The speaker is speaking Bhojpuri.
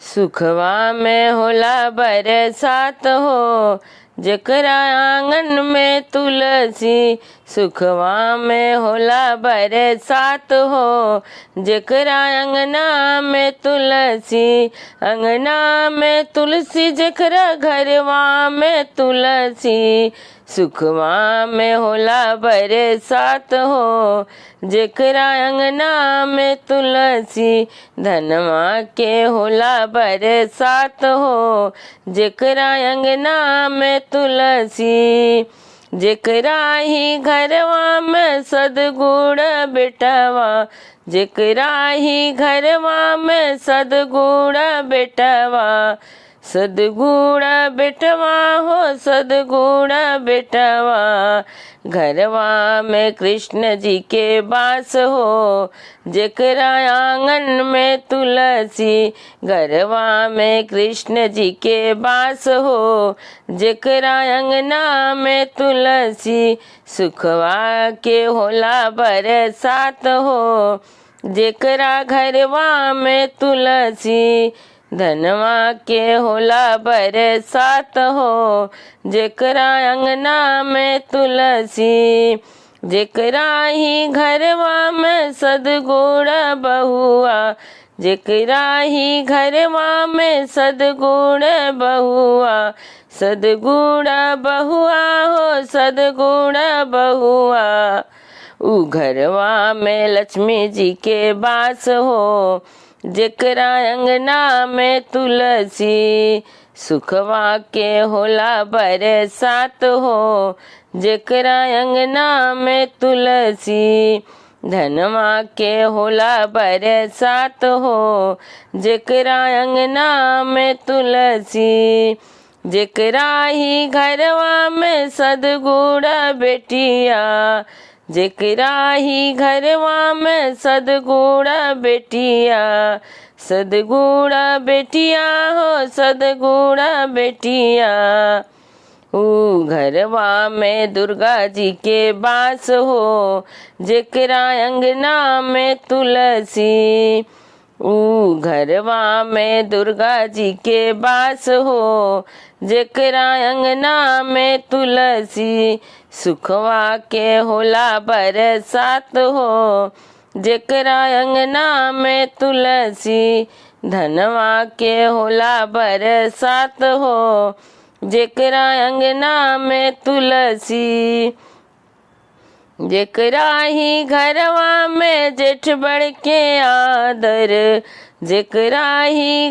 सुखवा में होला बरसात हो, जेकरा आंगन में तुलसी। सुखवा में होला बरसात हो, जेकरा अंगना में तुलसी। अंगना में तुलसी, जेकरा घरवा में तुलसी। सुखवा में होला बरसात हो, जेकरा अंगना में तुलसी। धनवा के होला बरसात हो, जेकरा अंगना में तुलसी। जेकरा ही घरवा में सदगुण बेटवा। जेकरा ही घरवा में सदगुण बेटवा। सदगुण बेटवा हो, सदगुण बेटवा। घरवा में कृष्ण जी के वास हो, जेकरा आंगन में तुलसी। घरवा में कृष्ण जी के वास हो, जेकरा अंगना में तुलसी। सुखवा के होला बरसात हो, जेकरा घरवा में तुलसी। धनवा के होला बरसात हो, जेकरा अंगना में तुलसी। जेकरा ही घरवा में सदगुण बहुआ। जेकरा ही घरवा में सदगुण बहुआ। सदगुण बहुआ हो, सदगुण बहुआ। उ घरवा में लक्ष्मी जी के वास हो, जेकरा अंगना में तुलसी। सुखवा के होला बरसात हो, जेकरा अंगना में तुलसी। धनवा के होला बरसात हो, जेकरा अंगना में तुलसी। जेकरा ही घरवा में सदगुण बेटिया। जेकरा ही घरवा में सदगुण बेटिया। सदगुण बेटिया हो, सदगुण बेटिया। ऊ घरवा में दुर्गा जी के वास हो, जेकरा अंगना में तुलसी। ऊ घरवा में दुर्गा जी के वास हो, जेकरा अंगना में तुलसी। सुखवा के होला बरसात हो, जेकरा अंगना में तुलसी। धनवा के होला बरसात हो, जेकरा अंगना में तुलसी। जेकरा ही घरवा में जेठ बड़ के आदर। जेकरा ही